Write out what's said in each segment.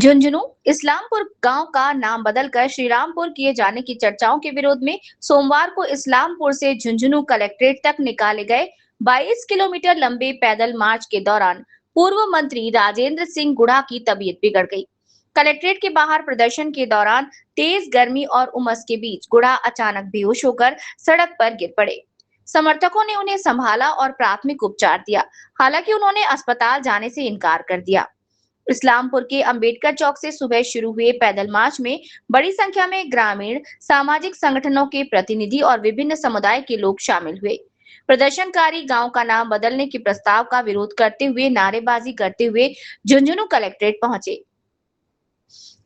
झुंझुनू इस्लामपुर गांव का नाम बदलकर श्रीरामपुर किए जाने की चर्चाओं के विरोध में सोमवार को इस्लामपुर से झुंझुनू कलेक्ट्रेट तक निकाले गए 22 किलोमीटर लंबे पैदल मार्च के दौरान पूर्व मंत्री राजेंद्र सिंह गुढ़ा की तबीयत बिगड़ गई। कलेक्ट्रेट के बाहर प्रदर्शन के दौरान तेज गर्मी और उमस के बीच गुढ़ा अचानक बेहोश होकर सड़क पर गिर पड़े। समर्थकों ने उन्हें संभाला और प्राथमिक उपचार दिया। हालांकि उन्होंने अस्पताल जाने से इनकार कर दिया। इस्लामपुर के अंबेडकर चौक से सुबह शुरू हुए पैदल मार्च में बड़ी संख्या में ग्रामीण, सामाजिक संगठनों के प्रतिनिधि और विभिन्न समुदाय के लोग शामिल हुए। प्रदर्शनकारी गांव का नाम बदलने के प्रस्ताव का विरोध करते हुए नारेबाजी करते हुए झुंझुनू कलेक्ट्रेट पहुंचे।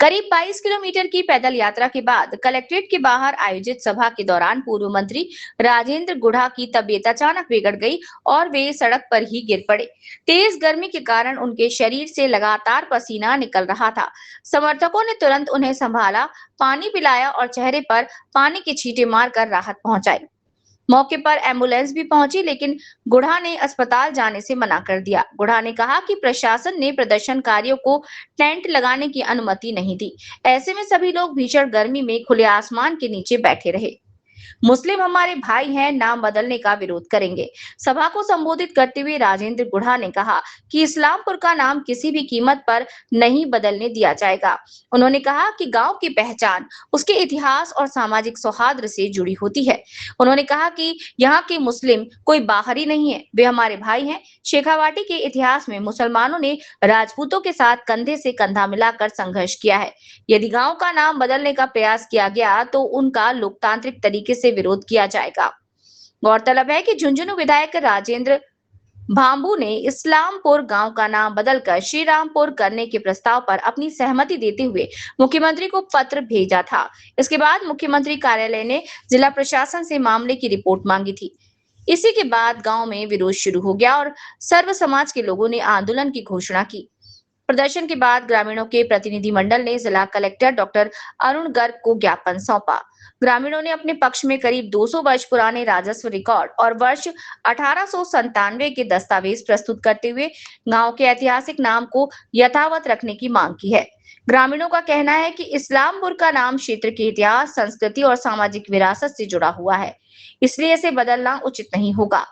करीब 22 किलोमीटर की पैदल यात्रा के बाद कलेक्ट्रेट के बाहर आयोजित सभा के दौरान पूर्व मंत्री राजेंद्र गुढ़ा की तबीयत अचानक बिगड़ गई और वे सड़क पर ही गिर पड़े। तेज गर्मी के कारण उनके शरीर से लगातार पसीना निकल रहा था। समर्थकों ने तुरंत उन्हें संभाला, पानी पिलाया और चेहरे पर पानी के छींटे मारकर राहत पहुंचाई। मौके पर एम्बुलेंस भी पहुंची, लेकिन गुढ़ा ने अस्पताल जाने से मना कर दिया। गुढ़ा ने कहा कि प्रशासन ने प्रदर्शनकारियों को टेंट लगाने की अनुमति नहीं दी। ऐसे में सभी लोग भीषण गर्मी में खुले आसमान के नीचे बैठे रहे। मुस्लिम हमारे भाई हैं, नाम बदलने का विरोध करेंगे। सभा को संबोधित करते हुए राजेंद्र गुढ़ा ने कहा कि इस्लामपुर का नाम किसी भी कीमत पर नहीं बदलने दिया जाएगा। उन्होंने कहा कि गांव की पहचान उसके इतिहास और सामाजिक सौहार्द से जुड़ी होती है। उन्होंने कहा कि यहाँ के मुस्लिम कोई बाहरी नहीं है, वे हमारे भाई हैं। शेखावाटी के इतिहास में मुसलमानों ने राजपूतों के साथ कंधे से कंधा मिलाकर संघर्ष किया है। यदि गांव का नाम बदलने का प्रयास किया गया तो उनका लोकतांत्रिक तरीके से विरोध किया जाएगा। गौरतलब है कि झुंझुनू विधायक राजेंद्र भांबू ने इस्लामपुर गांव का नाम बदलकर श्रीरामपुर करने के प्रस्ताव पर अपनी सहमति देते हुए मुख्यमंत्री को पत्र भेजा था। इसके बाद मुख्यमंत्री कार्यालय ने जिला प्रशासन से मामले की रिपोर्ट मांगी थी। इसी के बाद गांव में विरोध शुरू हो गया और सर्व समाज के लोगों ने आंदोलन की घोषणा की। प्रदर्शन के बाद ग्रामीणों के प्रतिनिधि मंडल ने जिला कलेक्टर डॉक्टर अरुण गर्ग को ज्ञापन सौंपा। ग्रामीणों ने अपने पक्ष में करीब 200 वर्ष पुराने राजस्व रिकॉर्ड और वर्ष 1897 के दस्तावेज प्रस्तुत करते हुए गांव के ऐतिहासिक नाम को यथावत रखने की मांग की है। ग्रामीणों का कहना है कि इस्लामपुर का नाम क्षेत्र के इतिहास, संस्कृति और सामाजिक विरासत से जुड़ा हुआ है, इसलिए इसे बदलना उचित नहीं होगा।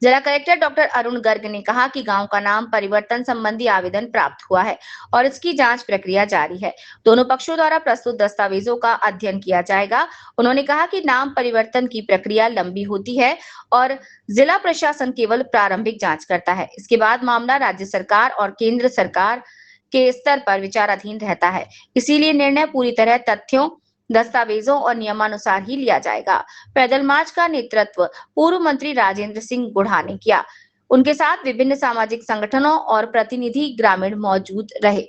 जिला कलेक्टर डॉक्टर अरुण गर्ग ने कहा कि गांव का नाम परिवर्तन संबंधी आवेदन प्राप्त हुआ है और इसकी जांच प्रक्रिया जारी है। दोनों पक्षों द्वारा प्रस्तुत दस्तावेजों का अध्ययन किया जाएगा। उन्होंने कहा कि नाम परिवर्तन की प्रक्रिया लंबी होती है और जिला प्रशासन केवल प्रारंभिक जांच करता है। इसके बाद मामला राज्य सरकार और केंद्र सरकार के स्तर पर विचाराधीन रहता है। इसीलिए निर्णय पूरी तरह तथ्यों, दस्तावेजों और नियमानुसार ही लिया जाएगा। पैदल मार्च का नेतृत्व पूर्व मंत्री राजेंद्र सिंह गुढ़ा ने किया। उनके साथ विभिन्न सामाजिक संगठनों और प्रतिनिधि ग्रामीण मौजूद रहे।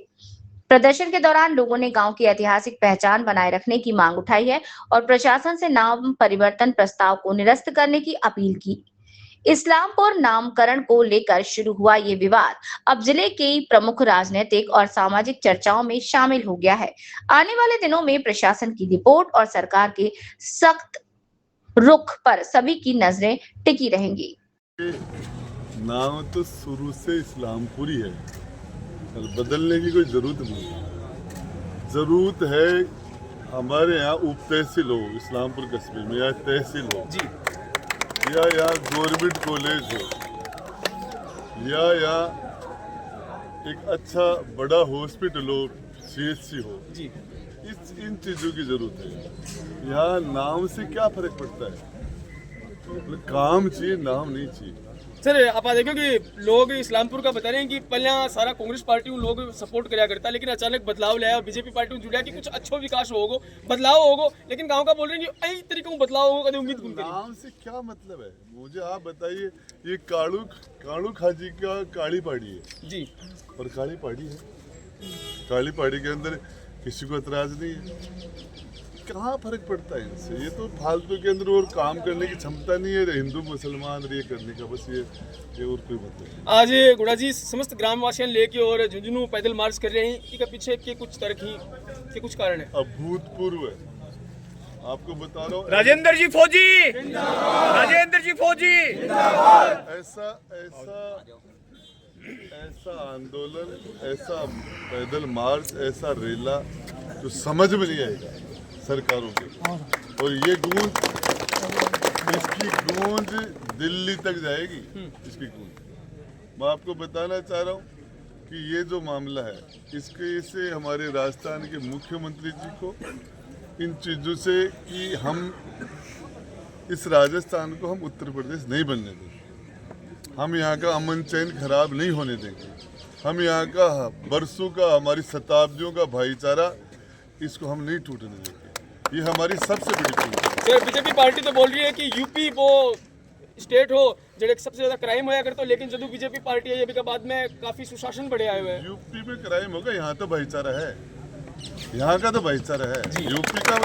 प्रदर्शन के दौरान लोगों ने गांव की ऐतिहासिक पहचान बनाए रखने की मांग उठाई है और प्रशासन से नाम परिवर्तन प्रस्ताव को निरस्त करने की अपील की। इस्लामपुर नामकरण को लेकर शुरू हुआ ये विवाद अब जिले के प्रमुख राजनीतिक और सामाजिक चर्चाओं में शामिल हो गया है। आने वाले दिनों में प्रशासन की रिपोर्ट और सरकार के सख्त रुख पर सभी की नजरें टिकी रहेंगी। नाम तो शुरू से इस्लामपुर ही है, बदलने की कोई जरूरत नहीं है। जरूरत है हमारे यहाँ उप तहसील हो, इस्लामपुर कस्बे में या तहसील हो जी, या यहाँ गवर्नमेंट कॉलेज हो, या एक अच्छा बड़ा हॉस्पिटल हो, CHC हो जी। इन चीज़ों की जरूरत है। यहाँ नाम से क्या फर्क पड़ता है? काम चाहिए, नाम नहीं चाहिए। सर आप देखो कि लोग इस्लामपुर का बता रहे हैं कि पहले सारा कांग्रेस पार्टी लोग सपोर्ट कराया करता, लेकिन अचानक बदलाव लाया और बीजेपी पार्टी जुड़ा कि कुछ अच्छा विकास होगा, बदलाव होगा, लेकिन गांव का बोल रहे हैं कि कई तरीकों में बदलाव होगा। कभी उम्मीद कौन नाम से क्या मतलब है? मुझे आप बताइए। ये कालू खाजी का काली पहाड़ी है जी, और काली पहाड़ी है, काली पहाड़ी के अंदर किसी को एतराज नहीं है। कहाँ फर्क पड़ता है इनसे? ये तो फालतू के अंदर और काम करने की क्षमता नहीं है हिंदू मुसलमान ये करने का, बस ये और कोई मतलब नहीं। आज गुढ़ा जी समस्त ग्रामवासियों लेके और झुंझुनू पैदल मार्च कर रहे हैं, इसके पीछे के कुछ तरक्की के कुछ कारण है? अभूतपूर्व है, आपको बता रहा हूँ। राजेंद्र जी फौजी, राजेंद्र जी फौजी, ऐसा ऐसा आंदोलन, ऐसा पैदल मार्च, ऐसा रेला जो समझ में नहीं आएगा सरकारों के। और ये गूंज, इसकी गूंज दिल्ली तक जाएगी। इसकी गूंज मैं आपको बताना चाह रहा हूँ कि ये जो मामला है, इसके से हमारे राजस्थान के मुख्यमंत्री जी को इन चीज़ों से कि हम इस राजस्थान को हम उत्तर प्रदेश नहीं बनने देंगे, हम यहाँ का अमन चैन खराब नहीं होने देंगे, हम यहाँ का बरसों का, हमारी शताब्दियों का भाईचारा, इसको हम नहीं टूटने देंगे। ये हमारी सबसे बड़ी चीज़ है। सर बीजेपी पार्टी तो बोल रही है कि यूपी वो स्टेट हो जड़े सबसे ज्यादा क्राइम होया करते हो, लेकिन जदू बीजेपी पार्टी है ये भी का बाद में काफी सुशासन बढ़े आए हुए हैं। यूपी में क्राइम होगा, यहाँ तो भाईचारा है, यहाँ का तो भाईचारा है। यूपी का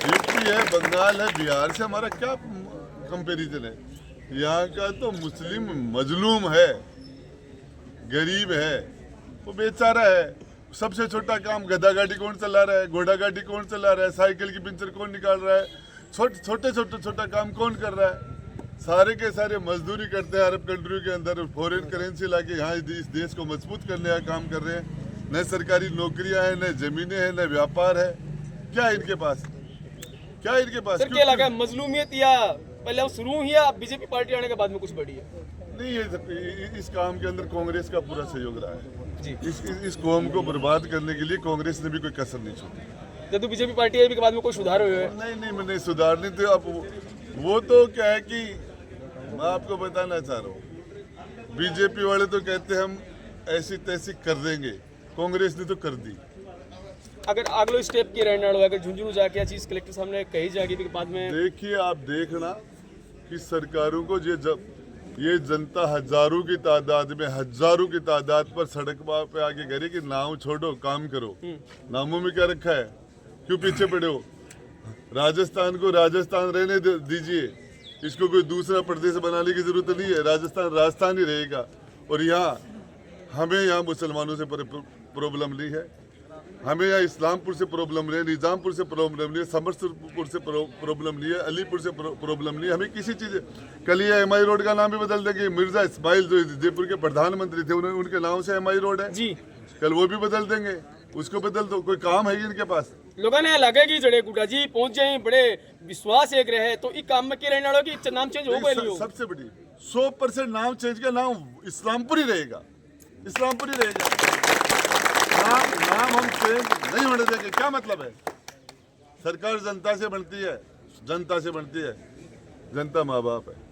यूपी है, बंगाल है, बिहार से हमारा क्या कंपैरिजन है? यहाँ का तो मुस्लिम मजलूम है, गरीब है, वो बेचारा है। सबसे छोटा काम गधा गाड़ी कौन चला रहा है, घोड़ा गाड़ी कौन चला रहा है, साइकिल की पिंचर कौन निकाल रहा है, छोटा काम कौन कर रहा है? सारे के सारे मजदूरी करते हैं अरब कंट्री के अंदर, फॉरेन करेंसी लाके यहाँ इस देश को मजबूत करने का काम कर रहे हैं। न सरकारी नौकरियां हैं, न जमीनें हैं, न व्यापार है। क्या है इनके पास? क्या है इनके पास? सर क्या लगा मजलूमियत या पहले शुरू ही है, बीजेपी पार्टी आने के बाद में कुछ बढ़ी है? नहीं, ये इस काम के अंदर कांग्रेस का पूरा सहयोग रहा है जी। इस कौम को बर्बाद करने के लिए कांग्रेस ने भी कोई कसर नहीं छोड़ी। जब बीजेपी पार्टी है के बाद में कोई सुधार हुए है? नहीं, मैंने सुधार नहीं थे। अब वो तो क्या है कि मैं आपको बताना चाह रहा हूँ, बीजेपी वाले तो कहते हैं हम ऐसी तैसी कर देंगे, कांग्रेस ने तो कर दी। अगर अगलो स्टेप की रहने वाला अगर झुंझुनू जाके या चीज कलेक्टर सामने कही जाएगी के बाद में देखिए, आप देखना कि सरकारों को ये जनता हजारों की तादाद पर सड़क पे आके करे कि नाम छोड़ो, काम करो। नामों में क्या रखा है? क्यों पीछे पड़े हो? राजस्थान को राजस्थान रहने दीजिए, इसको कोई दूसरा प्रदेश बनाने की जरूरत नहीं है। राजस्थान ही रहेगा। और हमें यहाँ मुसलमानों से प्रॉब्लम नहीं है, हमें यहाँ इस्लामपुर से प्रॉब्लम नहीं है, निजामपुर से प्रॉब्लम नहीं है, समस्तीपुर से प्रॉब्लम नहीं है, अलीपुर से प्रॉब्लम नहीं है, हमें किसी चीज़। कल ये MI रोड का नाम भी बदल देंगे। मिर्जा इस्माइल जो जयपुर के प्रधानमंत्री थे, उनके नाम से MI रोड है जी, कल वो भी बदल देंगे। उसको बदल दो, कोई काम है इनके पास? लोगों ने लगे कि जड़े गुड्डा जी पहुंच जाए, बड़े विश्वास एक रहे तो इस काम में क्या रहने वाला कि नाम चेंज होगा नहीं होगा? सबसे बड़ी 100% नाम चेंज का नाम इस्लामपुर ही रहेगा, इस्लामपुर ही रहेगा। नाम हम चेंज नहीं होने देंगे। क्या मतलब है? सरकार जनता से बनती है, जनता से बनती है, जनता माँ बाप है।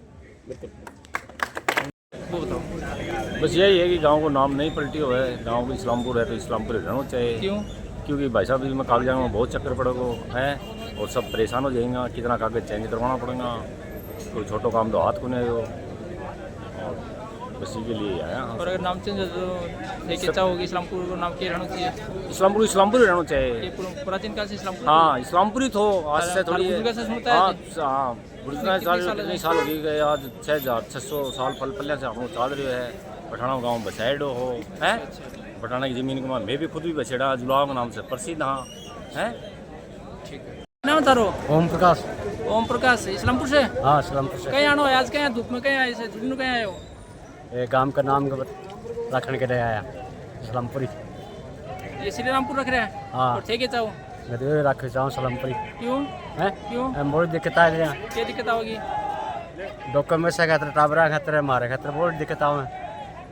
बस यही है कि गांव को नाम नहीं पलटी हुआ है, गांव को इस्लामपुर है तो इस्लामपुर रहना चाहिए। क्यों? क्योंकि भाई साहब इसमें कागजात में बहुत चक्कर पड़ेगा है और सब परेशान हो जाएंगे। कितना कागज चेंज करवाना पड़ेगा, कोई छोटो काम तो हाथ को नहीं हो, और बस के लिए आया। और अगर नाम चेंज हो तो लेके चाहोगे इस्लामपुर को नाम क्या रहना चाहिए? इस्लामपुर ही रहना चाहिए। ये प्राचीन काल से इस्लामपुर? हाँ, इस्लामपुर ही तो आज से थोड़ी हाँ, इतने साल हो गए, आज 6600 साल पहले से हम चल रहे हैं। पठाना गाँव बसाइडो हो है, पठाना की जमीन को मैं भी खुद भी बसेड़ा, जुलाव के नाम से प्रसिद्ध हाँ है। ठीक है। नाम तारो? ओम प्रकाश। ओम प्रकाश, इस्लामपुर से? हाँ, इस्लामपुर से। कहीं आना हो आज? कहीं धूप में कहीं आए से झुंझुनू कहीं आए हो? ये गांव का नाम रखने के लिए आया, इस्लामपुरी। ये श्री रामपुर रख रहे हैं? हाँ। और ठेके चाहो? मैं तो ये रख जाऊँ इस्लामपुरी। क्यों? है क्यों? हम बहुत दिक्कत आ रही है। क्या दिक्कत होगी? डॉक्यूमेंट से खतरे, टाबरा खतरे, मारे खतरे, बहुत दिक्कत आवे।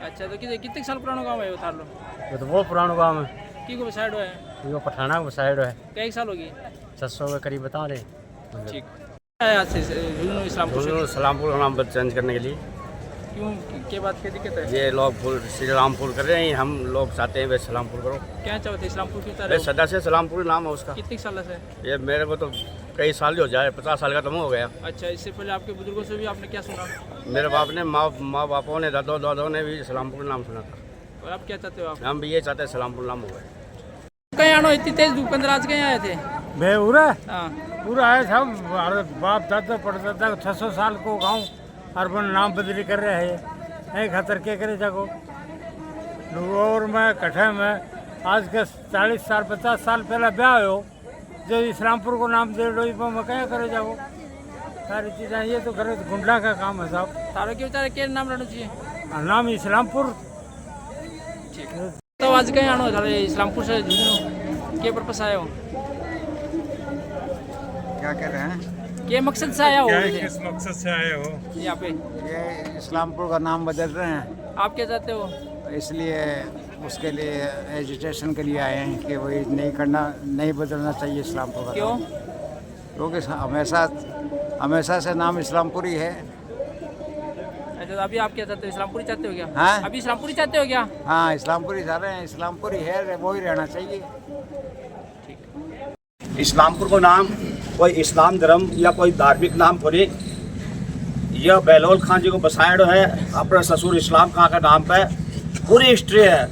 अच्छा, तो कितने साल पुराना गाँव है थार लो? ये तो बहुत पुराना गाँव है। की को साइड है? ये पठाना को साइड है। कई साल होगी? 600 के करीब बता रहे। ठीक है। झुंझुनू इस्लामपुर से? इस्लामपुर का नाम चेंज करने के लिए। क्यों, के बात क्या दिक्कत है? ये लोग श्री रामपुर कर रहे हैं, हम लोग चाहते हैं वे सलामपुर करो। क्या चाहते इस्लामपुर क्यों चाह रहे हो? सदा से सलामपुर नाम है उसका। कितने साल से? ये मेरे को तो कई साल हो जाए, 50 साल का तो हो गया। अच्छा, इससे पहले आपके बुजुर्गों से भी आपने क्या सुना? मेरे बाप ने माँ बापों ने दादों ने भी सलामपुर नाम सुना था। और आप क्या चाहते हो? आप? हम भी ये चाहते हैं सलामपुर नाम हो गए। कहीं आना इतनी तेज धूप अंदर आज कहीं आए थे? मैं पूरा हाँ। पूरा आया था। हमारे बाप दादा पड़ता था 600 साल को गांव अर्बन नाम बदली कर रहे हैं। एक खतर के करे जाको और मैं कठे में आज के 40 साल 50 साल पहले ब्याह हो जो इस्लामपुर को नाम दे दो, मैं क्या करे जाको सारी चीज़ें। ये तो करे गुंडा का काम है साहब। तारों के बेचारे के नाम रहना चाहिए? नाम इस्लामपुर तो आज कहीं आना था इस्लामपुर से झुंझुनू के पर्पस आए हो? क्या कह रहे हैं? के मकसद से आया हो? किस मकसद से आए हो? यहाँ पे ये इस्लामपुर का नाम बदल रहे हैं, आप क्या चाहते हो? इसलिए उसके लिए एजुटेशन के लिए आए हैं कि वही नहीं बदलना चाहिए इस्लामपुर का क्यों? नाम। क्योंकि हमेशा से नाम इस्लामपुर ही है। अच्छा, तो अभी आप क्या चाहते हो? इस्लामपुरी चाहते हो क्या? हाँ? अभी इस्लामपुरी चाहते हो क्या? हाँ, इस्लामपुर ही जा रहे हैं, इस्लामपुर ही है, वो ही रहना चाहिए। इस्लामपुर को नाम कोई इस्लाम धर्म या कोई धार्मिक नाम थोड़ी, यह बहलोल खान जी को बसाया है अपने ससुर इस्लाम खां का नाम पे। पूरी हिस्ट्री है,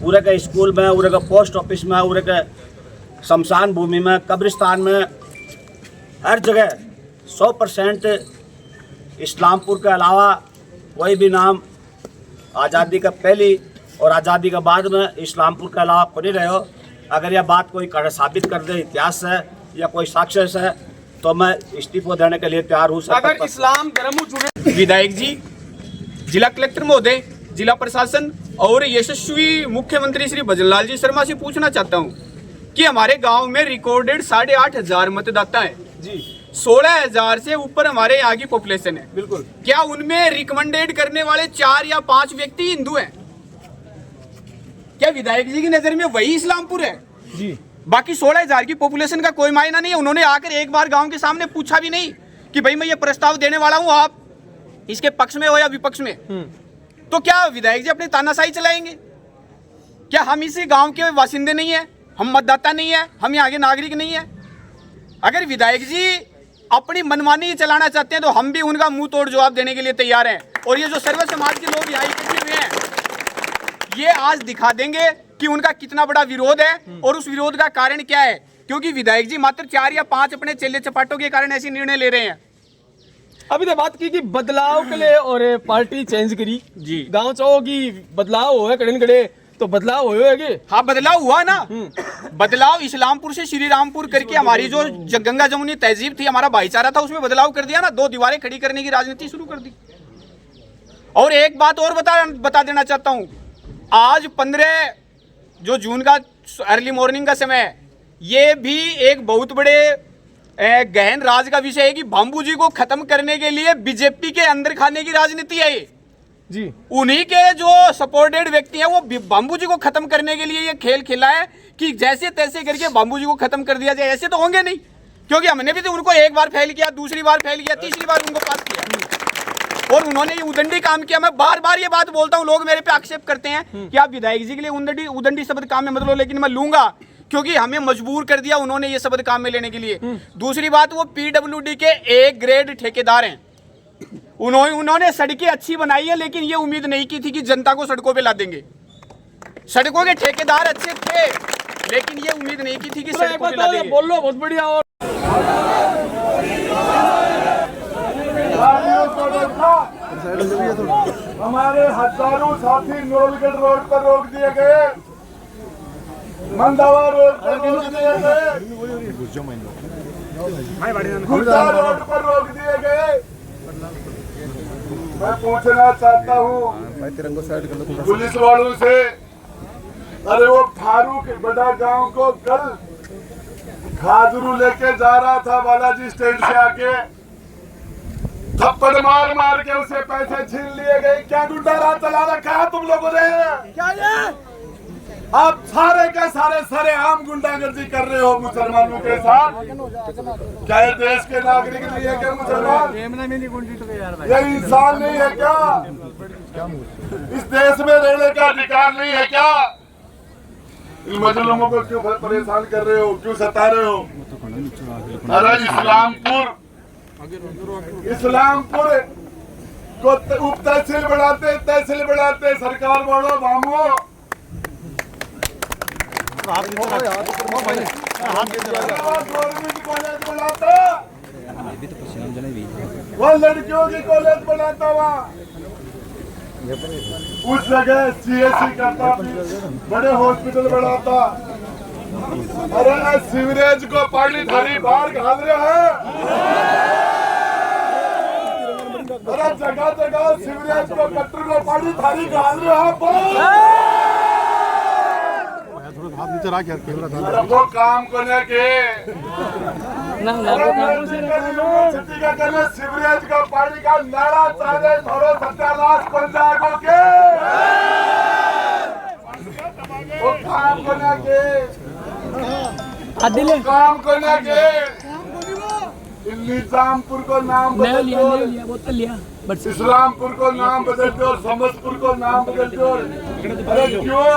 पूरे के स्कूल में, पूरे के पोस्ट ऑफिस में, पूरे के शमशान भूमि में, कब्रिस्तान में, हर जगह 100% इस्लामपुर के अलावा कोई भी नाम आज़ादी का पहली और आज़ादी के बाद में इस्लामपुर के अलावा कोई नहीं रहे हो। अगर यह बात कोई साबित कर दे इतिहास से या कोई साक्ष्य से, तो मैं इस्तीफा देने के लिए तैयार हूँ। अगर इस्लाम धर्म जुड़े विधायक जी, जिला कलेक्टर महोदय, जिला प्रशासन और यशस्वी मुख्यमंत्री श्री भजनलाल जी शर्मा से पूछना चाहता हूँ कि हमारे गांव में रिकॉर्डेड 8,500 मतदाता है जी, 16,000 से ऊपर हमारे यहाँ की पॉपुलेशन है। बिल्कुल, क्या उनमें रिकमेंडेड करने वाले 4 या 5 व्यक्ति हिंदू हैं? क्या विधायक जी की नजर में वही इस्लामपुर है जी? बाकी 16,000 की पॉपुलेशन का कोई मायना नहीं है। उन्होंने आकर एक बार गांव के सामने पूछा भी नहीं कि भाई मैं ये प्रस्ताव देने वाला हूं, आप इसके पक्ष में हो या विपक्ष में। तो क्या विधायक जी अपनी तानाशाही चलाएंगे? क्या हम इसी गांव के बासिंदे नहीं है, हम मतदाता नहीं है, हम यहाँ के नागरिक नहीं है? अगर विधायक जी अपनी मनमानी चलाना चाहते हैं तो हम भी उनका मुंह तोड़ जवाब देने के लिए तैयार हैं। और ये जो सर्व समाज के लोग यहाँ इकट्ठे हुए हैं, ये आज दिखा देंगे कि उनका कितना बड़ा विरोध है और उस विरोध का कारण क्या है। क्योंकि विधायक जी मात्र 4 या 5 अपने चेले चपाटों के कारण ऐसे निर्णय ले रहे हैं। अभी तो बात की कि बदलाव के लिए और पार्टी चेंज करी जी, गांव चाहो कि बदलाव हो कड़े कड़े, तो बदलाव हो। हाँ, बदलाव हुआ ना। बदलाव इस्लामपुर से श्री रामपुर करके हमारी जो गंगा जमुनी तहजीब थी, हमारा भाईचारा था, उसमें बदलाव कर दिया ना। 2 दीवारें खड़ी करने की राजनीति शुरू कर दी। और एक बात और बता देना चाहता हूँ, आज 15 जो जून का अर्ली मॉर्निंग का समय है, ये भी एक बहुत बड़े गहन राज का विषय है कि बाम्बू जी को खत्म करने के लिए बीजेपी के अंदर खाने की राजनीति है ये जी। उन्हीं के जो सपोर्टेड व्यक्ति हैं वो बाम्बू जी को खत्म करने के लिए ये खेल खेला है कि जैसे तैसे करके बाम्बू जी को खत्म कर दिया जाए। ऐसे तो होंगे नहीं, क्योंकि हमने भी तो उनको एक बार फेल किया, दूसरी बार फेल किया, तीसरी बार उनको पास किया और उन्होंने ये उदंडी काम किया। मैं बार बार ये बात बोलता हूँ, लोग मेरे पे आक्षेप करते हैं कि आप विधायक जी के लिए उदंडी शब्द काम में मत लो, लेकिन मैं लूंगा क्योंकि हमें मजबूर कर दिया उन्होंने ये शब्द काम में लेने के लिए। दूसरी बात, वो पीडब्ल्यूडी के A ग्रेड ठेकेदार हैं। उन्होंने सड़कें अच्छी बनाई है, लेकिन ये उम्मीद नहीं की थी कि जनता को सड़कों पे ला देंगे। सड़कों के ठेकेदार अच्छे थे, लेकिन ये उम्मीद नहीं की थी कि सड़कों पे ला देंगे। बोल लो, बहुत बढ़िया। और हमारे हजारों साथी नोलगढ़ रोड पर रोक दिए गए, मंदावा रोड पर रोक दिए गए, गुड्डा रोड पर रोक दिए गए। मैं पूछना चाहता हूँ पुलिस वालों से, अरे वो फारूक बड़ा गांव को कल खादरू लेके जा रहा था बालाजी स्टैंड से आके, थप्पड़ मार मार के उसे पैसे छीन लिए गए। क्या गुंडा राज चला रखा है तुम लोगों ने? क्या ये आप सारे के सारे सरेआम गुंडागर्दी कर रहे हो मुसलमानों के साथ? क्या ये देश के नागरिक नहीं है क्या मुसलमान? ये इंसान नहीं है क्या? इस देश में रहने का अधिकार नहीं है क्या? इन मजलूमों को क्यों परेशान कर रहे हो, क्यों सता रहे हो? अरे इस्लामपुर को उप तहसील बढ़ाते सरकार बोलो बामो, गवर्नमेंट कॉलेज बनाता, वो लड़कियों की कॉलेज बनाता हुआ, उस जगह CSC करता, बड़े हॉस्पिटल बनाता। अरे सीवरेज को पानी थारी बाहर घाल रहे हैं। अरे जगह जगह सीवरेज को कट्टर को पानी थारी घाल रहे हैं। वो काम करने के सीवरेज का पानी का नाला चाहे थोड़ा सत्यानाश पंचायतों के वो काम करने के निजामपुर को नाम बदल दो, इस्लामपुर को नाम बदल दो, समस्तपुर को नाम बदल दो। अरे क्यों?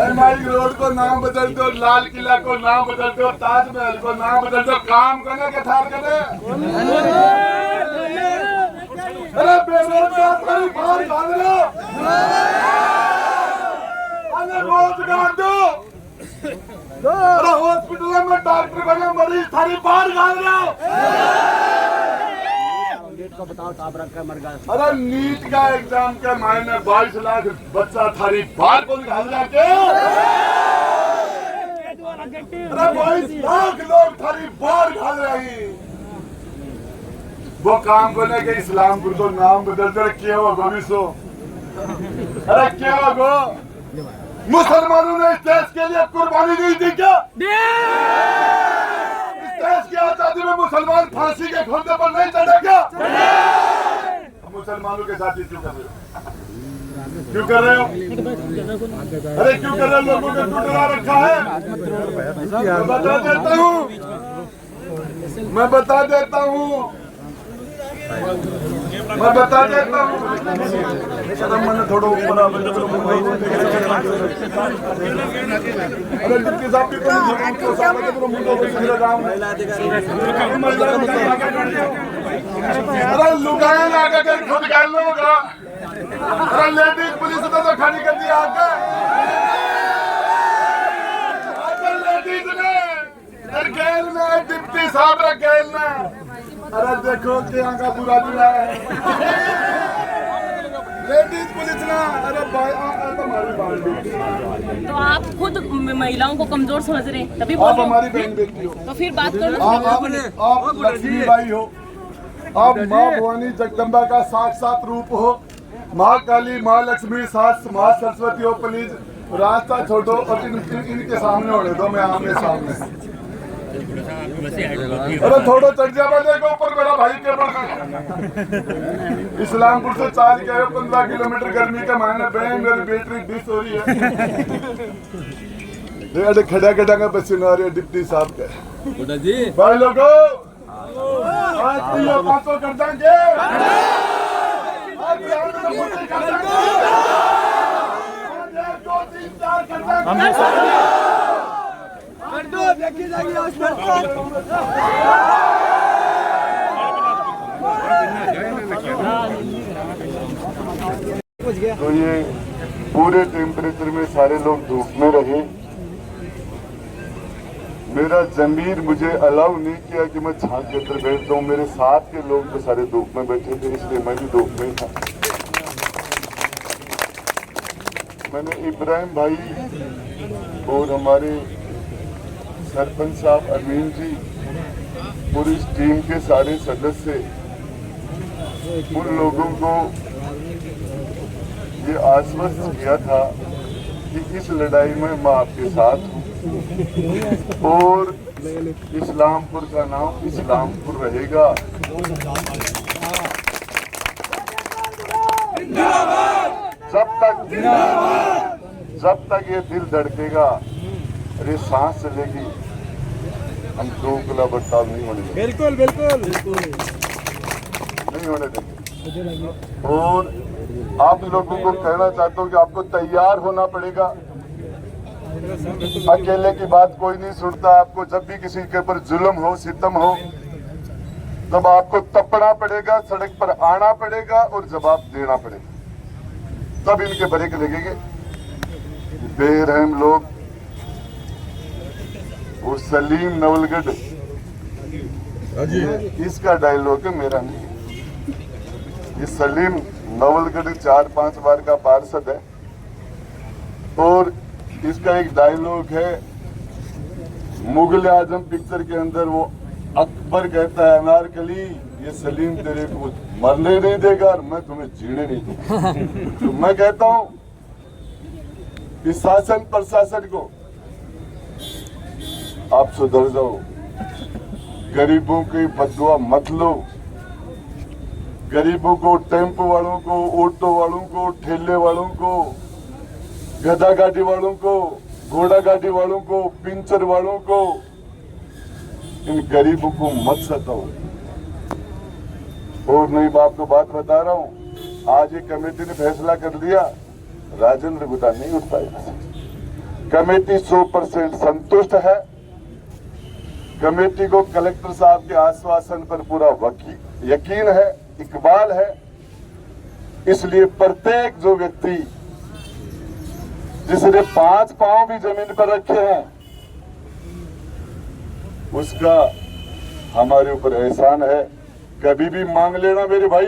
एमआई रोड को नाम बदल दो, लाल किला को नाम बदल दो, ताजमहल को नाम बदल दो। काम करने के थार करे। अरे बेरोजगार कोई बाहर भाग लो, अरे रोजगार दो। अरे हॉस्पिटल में डॉक्टर बने मरीज थारी बाहर भाग रहे हो। अरे नीट का एग्जाम के मायने 22 लाख बच्चा थारी बाहर को निकाल जाके। अरे 22 लाख लोग थारी बाहर भाग रहे। वो काम करने के इस्लामपुर को नाम बदल कर क्या होगा विश्व? अरे क्या होगा? मुसलमानों ने इस देश के लिए कुर्बानी नहीं दी क्या? इस देश की आजादी में मुसलमान फांसी के घोड़े पर नहीं चढ़े क्या? मुसलमानों के साथ क्यों कर रहे हो? क्यों कर रहे हो? अरे क्यों कर रहे हो? लोगों को टुकड़ा रखा है। मैं बता देता हूँ, मैं बता देता हूँ। मैंने थोड़ा ऊपर लुगाया ना कर खुद कर लूंगा। अरे लेडीज पुलिस ने तो खाली कर दिया आगे। लेडीज ने गेल में डिप्टी साहब रे गेल में। अरे देखो क्या का बुरा दिन है। लेडीज पुलिस ना, अरे हमारी बहन बेटी। तो आप खुद महिलाओं को कमजोर समझ रहे हैं, तभी आप हमारी बहन बेटी हो। तो फिर बात करो। आप लक्ष्मीबाई हो, आप माँ भवानी जगदम्बा का साक्षात रूप हो। माँ काली, माँ लक्ष्मी, माँ सरस्वती हो। प्लीज रास्ता छोड़ो और इनके सामने होने दो। मैं आमने सामने। अरे थोड़ा चढ़ जा बंदे के ऊपर। मेरा भाई के इस्लामपुर से 4 के 15 किलोमीटर गर्मी के मायने बहन मेरी बैटरी 20 हो रही है। खड़ा खड़ा का पसीना आ रही है डिप्टी साहब के। भाई लोगों आज 500 कर देंगे। तो ये पूरे टेम्परेचर में सारे लोग धूप में रहे। मेरा जमीर मुझे अलाउ नहीं किया कि मैं छांव के अंदर बैठ जाऊं। मेरे साथ के लोग तो सारे धूप में बैठे थे, इसलिए मैं भी धूप में ही था। मैंने इब्राहिम भाई और हमारे सरपंच साहब अमीन जी, पूरी टीम के सारे सदस्य, उन लोगों को ये आश्वस्त किया था कि इस लड़ाई में मैं आपके साथ हूँ और इस्लामपुर का नाम इस्लामपुर रहेगा। जब तक ये दिल धड़केगा, अरे सांस चलेगी, हम दो गुला बर्ताव नहीं होने देंगे। बिल्कुल नहीं होने देंगे। और आप लोगों को कहना चाहता हूँ कि आपको तैयार होना पड़ेगा। अकेले की बात कोई नहीं सुनता। आपको जब भी किसी के ऊपर जुल्म हो, सितम हो, तब आपको तपना पड़ेगा, सड़क पर आना पड़ेगा और जवाब देना पड़ेगा, तब इनके ब्रेक लगेंगे। बेरहम लोग, वो सलीम नवलगढ़, इसका डायलॉग है, मेरा नहीं। ये सलीम नवलगढ़ 4-5 बार का पार्षद है और इसका एक डायलॉग है मुगल आजम पिक्चर के अंदर। वो अकबर कहता है अनारकली, ये सलीम तेरे को मरने नहीं देगा और मैं तुम्हें जीने नहीं दूंगा। तो मैं कहता हूं कि शासन प्रशासन को आप सुधर जाओ, गरीबों की बददुआ मत लो। गरीबों को, टेम्पो वालों को, ऑटो वालों को, ठेले वालों को, गधा गाड़ी वालों को, घोड़ा गाड़ी वालों को, पिंचर वालों को, इन गरीबों को मत सताओ। और नहीं, मैं आपको बात बता रहा हूं, आज ये कमेटी ने फैसला कर लिया, राजेंद्र गुटा नहीं उठ पाएगा। कमेटी 100% संतुष्ट है। कमेटी को कलेक्टर साहब के आश्वासन पर पूरा यकीन है, इकबाल है। इसलिए प्रत्येक जो व्यक्ति जिसने 5 पांव भी जमीन पर रखे हैं, उसका हमारे ऊपर एहसान है। कभी भी मांग लेना मेरे भाई,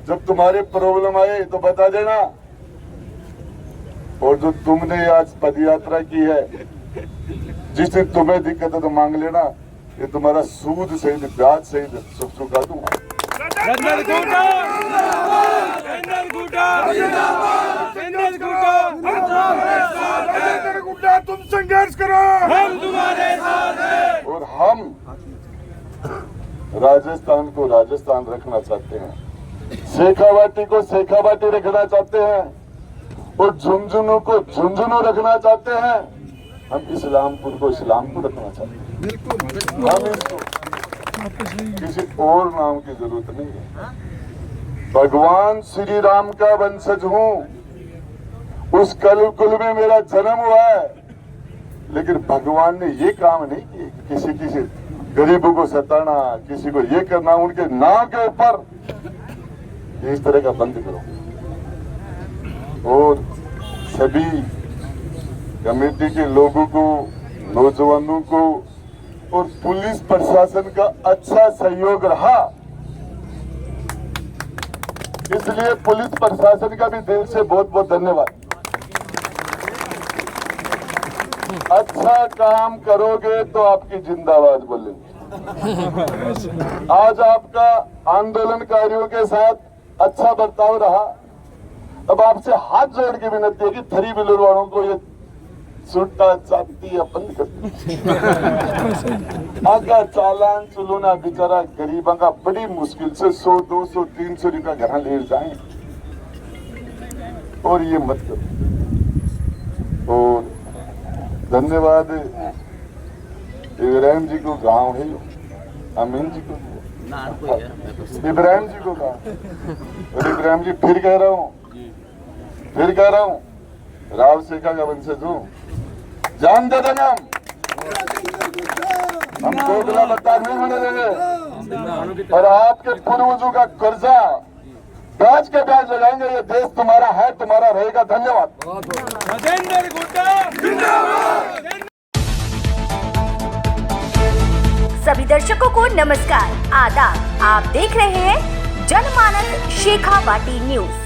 जब तुम्हारे प्रॉब्लम आए तो बता देना। और जो तुमने आज पदयात्रा की है, जिस दिन तुम्हें दिक्कत है तो मांग लेना, ये तुम्हारा सूद सहित ब्याज सहित चुका दूंगा। तुम संघर्ष करो, हम तुम्हारे साथ हैं। और हम राजस्थान को राजस्थान रखना चाहते हैं, शेखावाटी को शेखावाटी रखना चाहते हैं, और झुंझुनू को झुंझुनू रखना चाहते हैं। हम इस्लामपुर को इस्लामपुर रखना चाहते हैं। हम इसको किसी और नाम की जरूरत नहीं है। भगवान श्री राम का वंशज हूं, उस कुल में मेरा जन्म हुआ है, लेकिन भगवान ने ये काम नहीं किए कि किसी गरीबों को सताना, किसी को ये करना। उनके नाम के ऊपर इस तरह का बंद करो। और सभी कमेटी के लोगों को, नौजवानों को और पुलिस प्रशासन का अच्छा सहयोग रहा, इसलिए पुलिस प्रशासन का भी दिल से बहुत बहुत धन्यवाद। अच्छा काम करोगे तो आपकी जिंदाबाद बोलेंगे। आज आपका आंदोलनकारियों के साथ अच्छा बर्ताव रहा। अब आपसे हाथ जोड़ के विनती है कि 3 व्हीलर वालों को ये छुट्टा चाहती बंद कर। आगा चालान चुलोना बेचारा गरीबों का बड़ी मुश्किल से 100, 200, 300 रुपया घर ले जाए, और ये मत करो। और धन्यवाद इब्राहिम जी को, गांव है अमीन जी को, इब्राहिम जी को कहा। और इब्राहिम जी फिर कह रहा हूं, राव शेखा का वंशज हूं, जान दे देंगे हम दोगला बता नहीं होने देंगे। और आपके पूर्वजों का कर्जा ब्याज के ब्याज लगाएंगे। ये देश तुम्हारा है, तुम्हारा रहेगा। धन्यवाद। सभी दर्शकों को नमस्कार, आदाब। आप देख रहे हैं जनमानस शेखावाटी न्यूज।